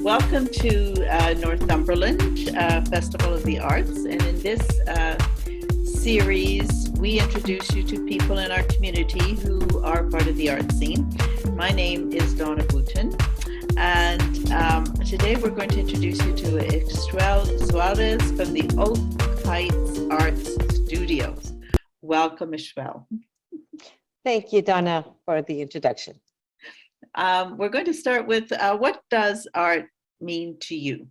Welcome to Northumberland Festival of the Arts. And in this series, we introduce you to people in our community who are part of the art scene. My name is Donna Wootton. And today we're going to introduce you to Ixchel Suarez from the Oak Heights Arts Studios. Welcome, Ixchel. Thank you, Donna, for the introduction. We're going to start with what does art mean to you?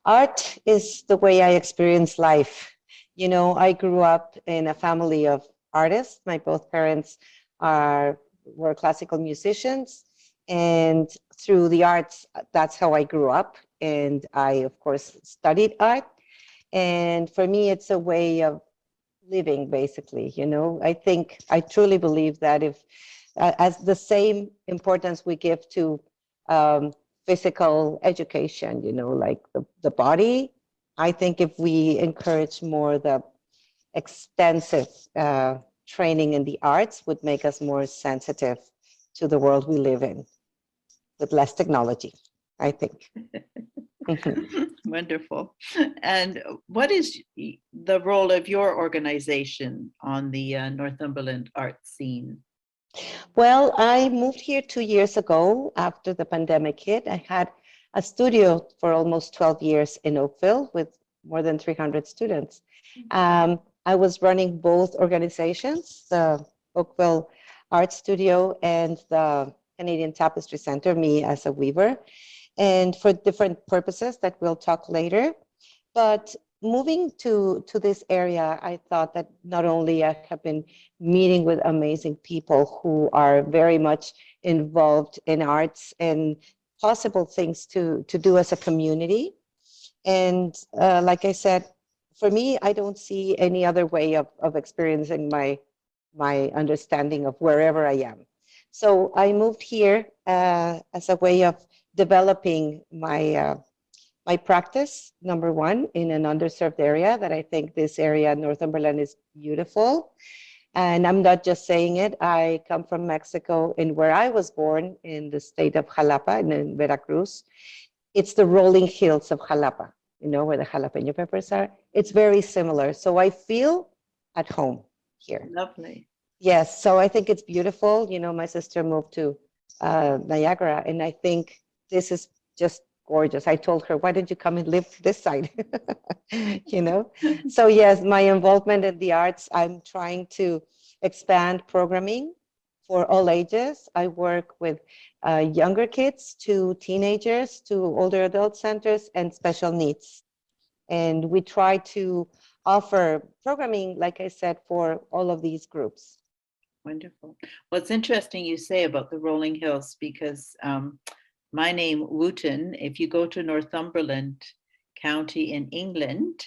Art is the way I experience life. You know, I grew up in a family of artists. My both parents were classical musicians, and through the arts, that's how I grew up. And I, of course, studied art. And for me, it's a way of living, basically. You know, I truly believe that if as the same importance we give to physical education, you know, like the body, I think if we encourage more the extensive training in the arts would make us more sensitive to the world we live in with less technology, I think. Wonderful. And what is the role of your organization on the Northumberland art scene? Well, I moved here 2 years ago after the pandemic hit. I had a studio for almost 12 years in Oakville with more than 300 students. I was running both organizations, the Oakville Art Studio and the Canadian Tapestry Center, me as a weaver, and for different purposes that we'll talk later. But moving to this area, I thought that not only I have been meeting with amazing people who are very much involved in arts and possible things to do as a community. And like I said, for me, I don't see any other way of experiencing my understanding of wherever I am. So I moved here as a way of developing my practice, number one, in an underserved area that I think this area, Northumberland, is beautiful. And I'm not just saying it. I come from Mexico, and where I was born in the state of Jalapa, in Veracruz, it's the rolling hills of Jalapa, you know, where the jalapeno peppers are. It's very similar. So I feel at home here. Lovely. Yes, so I think it's beautiful. You know, my sister moved to Niagara, and I think this is just gorgeous. I told her, why don't you come and live this side? You know? So yes, my involvement in the arts, I'm trying to expand programming for all ages. I work with younger kids to teenagers to older adult centers and special needs. And we try to offer programming, like I said, for all of these groups. Wonderful. Well, it's interesting you say about the rolling hills because my name, Wootton, if you go to Northumberland County in England,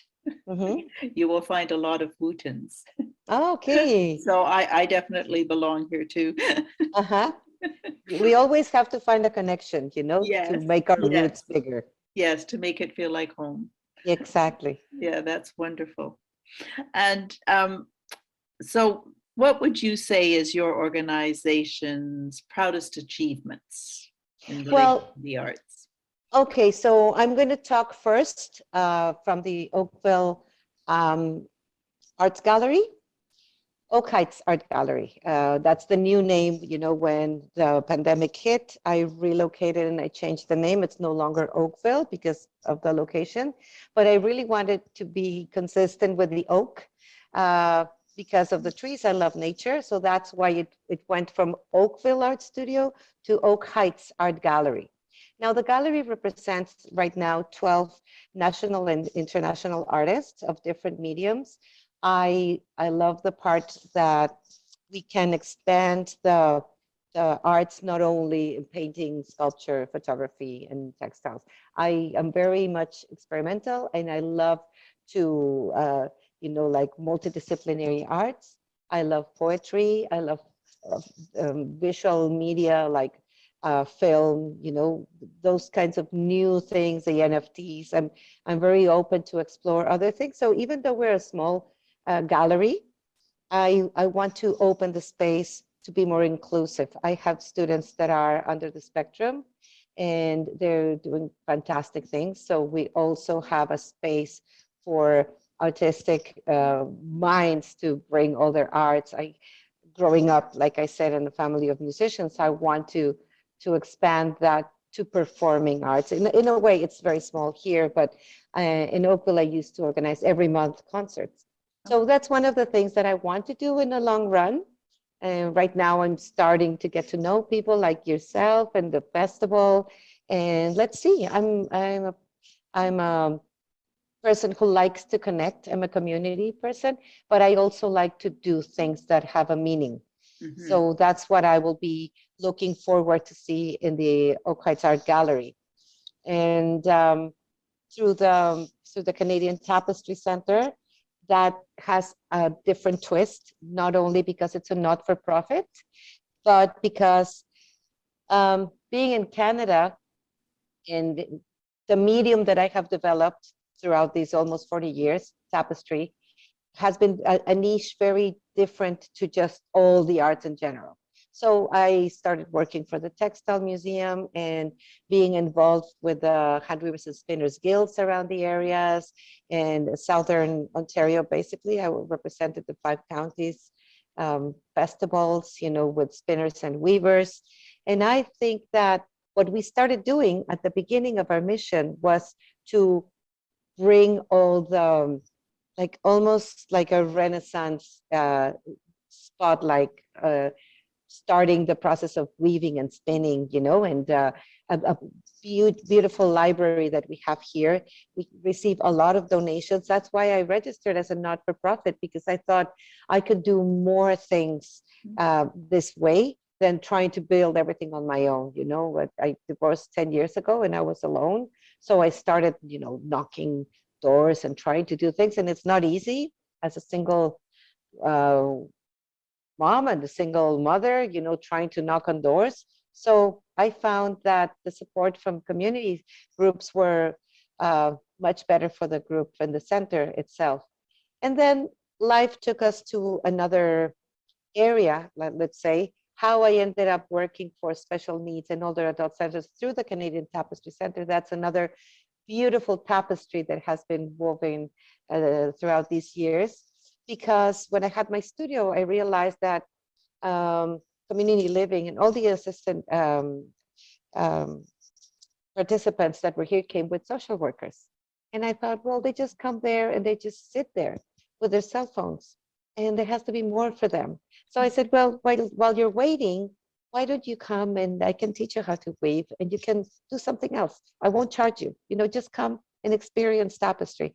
you will find a lot of Wootons. Okay. So I definitely belong here too. We always have to find a connection, you know, to make our roots bigger. Yes, to make it feel like home. Exactly. Yeah, that's wonderful. And so what would you say is your organization's proudest achievements in relation to the arts? Okay, so I'm going to talk first from the Oakville Arts Gallery, Oak Heights Art Gallery. That's the new name. You know, when the pandemic hit, I relocated and I changed the name. It's no longer Oakville because of the location, but I really wanted to be consistent with the oak because of the trees. I love nature. So that's why it went from Oakville Art Studio to Oak Heights Art Gallery. Now, the gallery represents right now 12 national and international artists of different mediums. I love the part that we can expand the arts not only in painting, sculpture, photography, and textiles. I am very much experimental, and I love to, you know, like multidisciplinary arts. I love poetry. I love visual media like film, you know, those kinds of new things, the NFTs. I'm very open to explore other things. So even though we're a small gallery, I want to open the space to be more inclusive. I have students that are under the spectrum, and they're doing fantastic things. So we also have a space for artistic minds to bring all their arts. Growing up, like I said, in a family of musicians, I want to expand that to performing arts. In a way, it's very small here, but in Oakville, I used to organize every month concerts. So that's one of the things that I want to do in the long run. And right now, I'm starting to get to know people like yourself and the festival. And let's see, I'm a person who likes to connect. I'm a community person, but I also like to do things that have a meaning. Mm-hmm. So that's what I will be looking forward to see in the Oak Heights Art Gallery. And through the Canadian Tapestry Center, that has a different twist, not only because it's a not-for-profit, but because being in Canada and the medium that I have developed throughout these almost 40 years, tapestry, has been a niche very different to just all the arts in general. So I started working for the Textile Museum and being involved with the Handweavers and Spinners Guilds around the areas. And Southern Ontario, basically, I represented the 5 counties festivals, with spinners and weavers. And I think that what we started doing at the beginning of our mission was to bring all the, like almost like a Renaissance spotlight, starting the process of weaving and spinning, and a beautiful library that we have here. We receive a lot of donations. That's why I registered as a not-for-profit, because I thought I could do more things this way than trying to build everything on my own. I divorced 10 years ago and I was alone. So I started, knocking doors and trying to do things. And it's not easy as a single mom and a single mother, trying to knock on doors. So I found that the support from community groups were much better for the group and the center itself. And then life took us to another area, let's say, how I ended up working for special needs and older adult centers through the Canadian Tapestry Center. That's another beautiful tapestry that has been woven throughout these years. Because when I had my studio, I realized that community living and all the assistant um, participants that were here came with social workers. And I thought, well, they just come there and they just sit there with their cell phones. And there has to be more for them. So I said, well, while you're waiting, why don't you come and I can teach you how to weave and you can do something else. I won't charge you, just come and experience tapestry.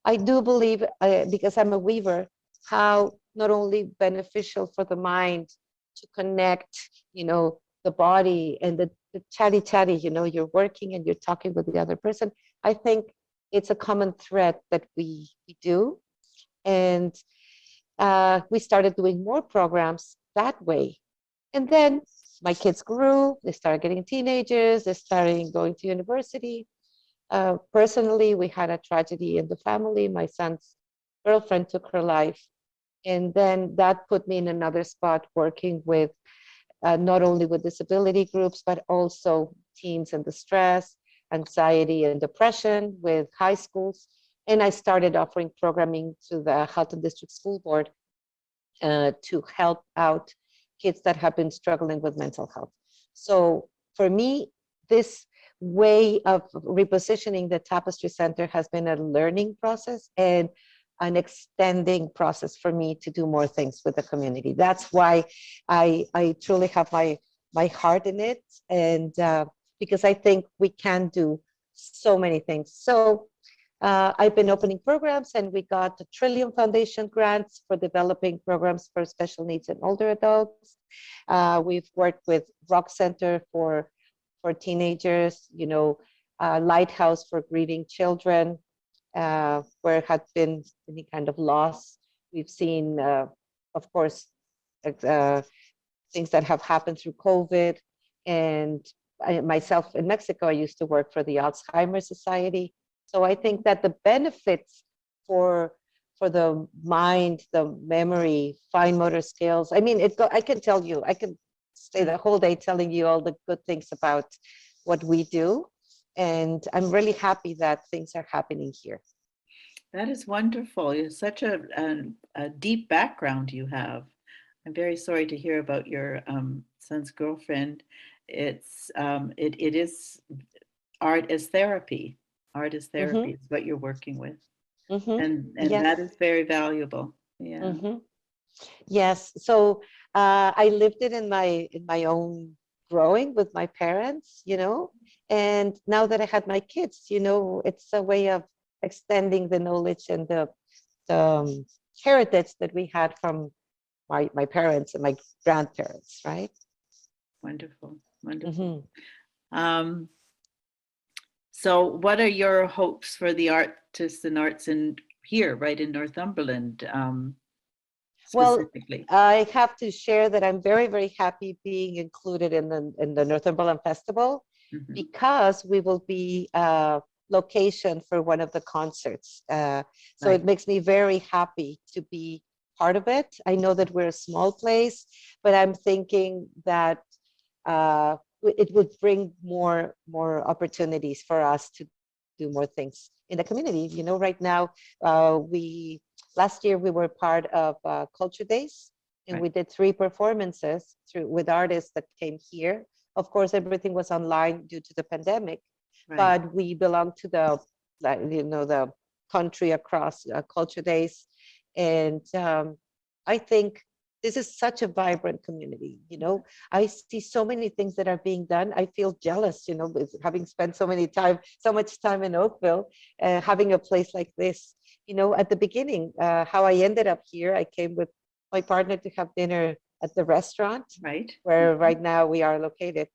I do believe, because I'm a weaver, how not only beneficial for the mind to connect, the body and the chatty, you're working and you're talking with the other person. I think it's a common thread that we do. And we started doing more programs that way. And then my kids grew, they started getting teenagers, they started going to university. Personally, we had a tragedy in the family. My son's girlfriend took her life. And then that put me in another spot working with not only with disability groups, but also teens in distress, anxiety and depression with high schools. And I started offering programming to the Halton District School Board to help out kids that have been struggling with mental health. So for me, this way of repositioning the Tapestry Center has been a learning process and an extending process for me to do more things with the community. That's why I truly have my heart in it, and because I think we can do so many things. So I've been opening programs, and we got the Trillium Foundation grants for developing programs for special needs and older adults. We've worked with Rock Center for teenagers, Lighthouse for grieving children, where had been any kind of loss. We've seen, of course, things that have happened through COVID. And myself in Mexico, I used to work for the Alzheimer's Society. So I think that the benefits for the mind, the memory, fine motor skills. I mean, I can tell you, I can stay the whole day telling you all the good things about what we do. And I'm really happy that things are happening here. That is wonderful. It's such a deep background you have. I'm very sorry to hear about your son's girlfriend. It is art as therapy. Art as therapy Hmm. is what you're working with, Hmm. and Yes. that is very valuable. Yeah, Hmm. Yes. So I lived it in my own growing with my parents, and now that I had my kids, it's a way of extending the knowledge and the heritage that we had from my parents and my grandparents, right? wonderful, wonderful. Hmm. Um, so, what are your hopes for the artists and arts in here, right in Northumberland, Well, specifically? I have to share that I'm very, very happy being included in the Northumberland Festival Hmm. because we will be location for one of the concerts. So Right, it makes me very happy to be part of it. I know that we're a small place, but I'm thinking that it would bring more opportunities for us to do more things in the community. Right now, we last year we were part of Culture Days, and right, we did 3 performances with artists that came here. Of course, everything was online due to the pandemic, right. but we belong to the country across Culture Days, and I think this is such a vibrant community. I see so many things that are being done. I feel jealous, with having spent so much time in Oakville, having a place like this. At the beginning, how I ended up here, I came with my partner to have dinner at the restaurant Right. where right now we are located.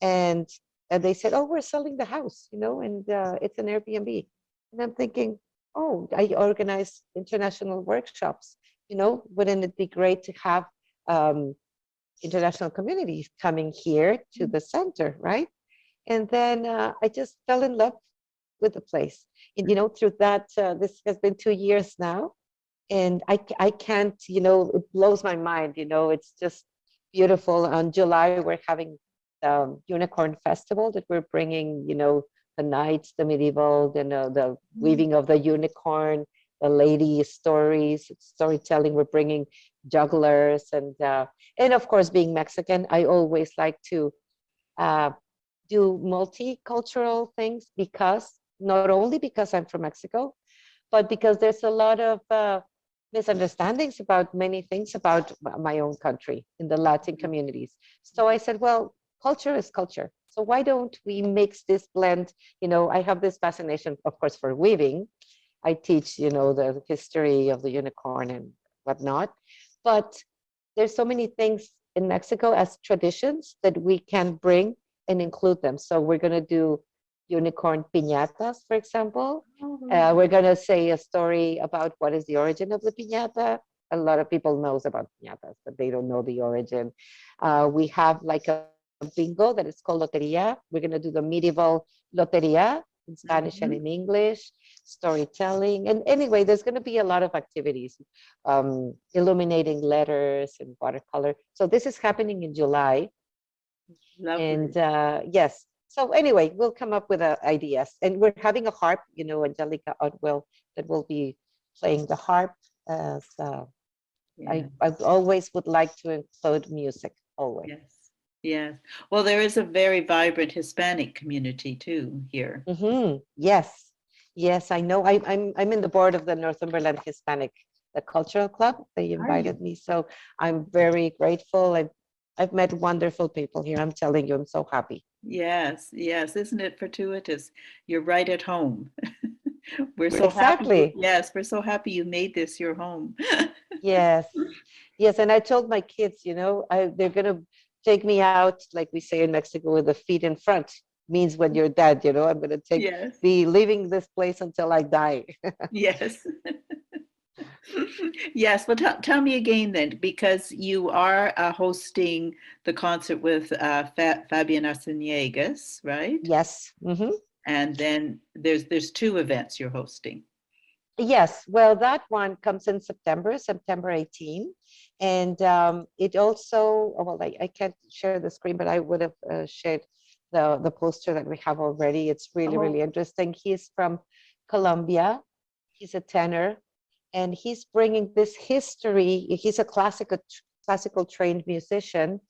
And they said, "Oh, we're selling the house, and it's an Airbnb." And I'm thinking, "Oh, I organize international workshops. Wouldn't it be great to have um, international communities coming here to the center, right?" And then I just fell in love with the place. And through that, this has been 2 years now, and I can't, it blows my mind. It's just beautiful. On July, we're having the Unicorn Festival that we're bringing, the knights, the medieval, the weaving of the unicorn, the lady stories, storytelling. We're bringing jugglers, and of course, being Mexican, I always like to uh, do multicultural things, because not only because I'm from Mexico, but because there's a lot of misunderstandings about many things about my own country in the Latin communities. So I said, well, culture is culture. So why don't we mix this blend? I have this fascination, of course, for weaving. I teach, the history of the unicorn and whatnot. But there's so many things in Mexico as traditions that we can bring and include them. So we're going to do unicorn piñatas, for example. Oh, We're going to say a story about what is the origin of the piñata. A lot of people knows about piñatas, but they don't know the origin. We have like a bingo that is called loteria. We're going to do the medieval loteria in Spanish and in mhm. English, storytelling. And anyway, there's going to be a lot of activities, illuminating letters and watercolor. So this is happening in July. And Lovely. yes, so anyway, we'll come up with ideas. And we're having a harp, Angelica Otwell, that will be playing the harp. As Yeah. I always would like to include music, always. Yes. Yes. Well, there is a very vibrant Hispanic community too here. Yes, yes, I know. I'm in the board of the Northumberland Hispanic the Cultural Club. They Are you? invited me, so I'm very grateful. I've met wonderful people here. I'm telling you, I'm so happy. Yes. Yes. Isn't it fortuitous? You're right at home. We're so happy. Exactly. Yes, we're so happy you made this your home. Yes. Yes, and I told my kids, they're gonna take me out, like we say in Mexico, with the feet in front. Means when you're dead, I'm gonna Yes. be leaving this place until I die. Yes. Yes. Well, tell me again then, because you are hosting the concert with Fabian Arceniegas, right? Yes. And then there's two events you're hosting. Yes. Well, that one comes in September, September 18. And it also, well, I can't share the screen, but I would have shared. the poster that we have already. It's really, really Oh, interesting. He's from Colombia. He's a tenor, and he's bringing this history. He's a classical trained musician,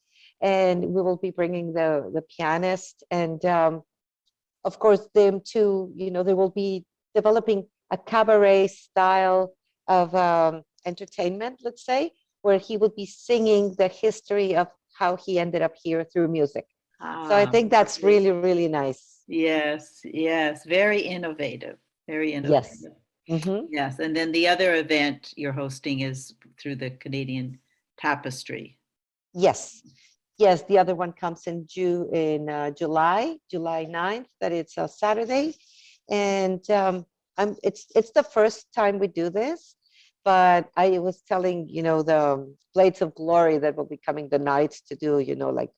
and we will be bringing the pianist, and of course them too. They will be developing a cabaret style of entertainment, let's say, where he would be singing the history of how he ended up here through music. So I think that's lovely. really, really nice. Yes, yes, very innovative, very Yes. innovative. Hmm. Yes, and then the other event you're hosting is through the Canadian Tapestry. Yes. Yes, the other one comes in July 9th, that it's a Saturday. And it's the first time we do this, but I was telling, the Blades of Glory that will be coming the knights to do, like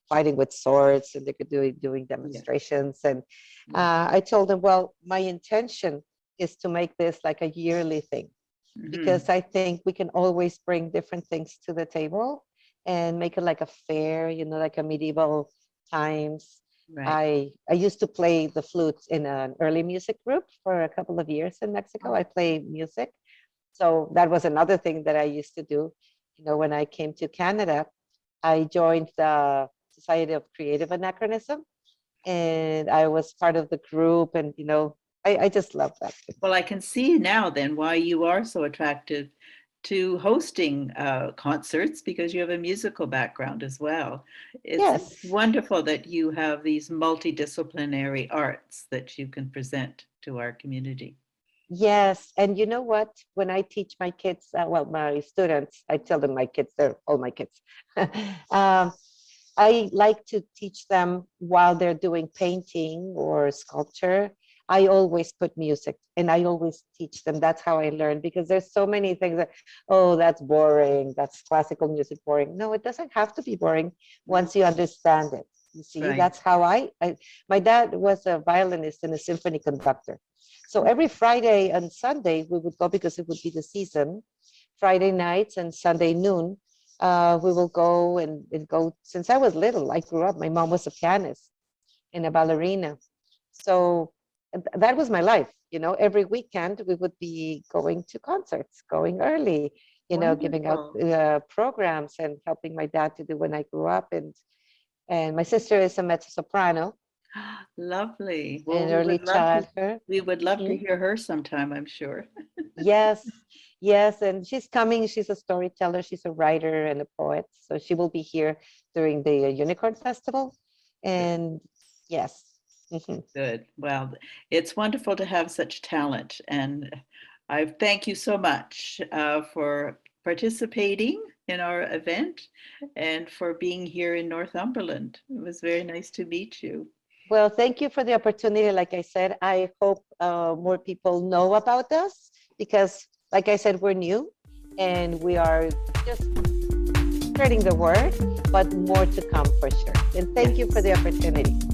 fighting with swords, and they could doing Yeah, demonstrations. And yeah. I told them, well, my intention is to make this like a yearly thing, Hmm. because I think we can always bring different things to the table and make it like a fair, like a medieval times. Right. I used to play the flute in an early music group for a couple of years in Mexico. I play music. So that was another thing that I used to do. When I came to Canada, I joined the Society of Creative Anachronism, and I was part of the group, and I just love that. Well, I can see now then why you are so attracted to hosting concerts because you have a musical background as well. It's Yes. wonderful that you have these multidisciplinary arts that you can present to our community. Yes, and you know what? When I teach my kids, well, my students, I tell them my kids, they're all my kids. um, I like to teach them while they're doing painting or sculpture. I always put music, and I always teach them. That's how I learn, because there's so many things that, oh, that's boring. That's classical music boring. No, it doesn't have to be boring once you understand it. You see, Right. that's how my dad was a violinist and a symphony conductor. So every Friday and Sunday we would go, because it would be the season. Friday nights and Sunday noon, we will go and go. Since I was little, I grew up. My mom was a pianist and a ballerina, so that was my life. Every weekend we would be going to concerts, going early. Giving out Wonderful. programs and helping my dad to do when I grew up. And my sister is a mezzo soprano Lovely. Well, in early childhood. we would love to Mhm. hear her sometime, I'm sure. Yes, yes, and she's coming. She's a storyteller. She's a writer and a poet. So she will be here during the Unicorn Festival. And yes. Mhm. Good. Well, it's wonderful to have such talent, and I thank you so much for participating in our event and for being here in Northumberland. It was very nice to meet you. Well, thank you for the opportunity. Like I said, I hope more people know about us, because, like I said, we're new and we are just spreading the word, but more to come for sure. And thank you for Yes. the opportunity.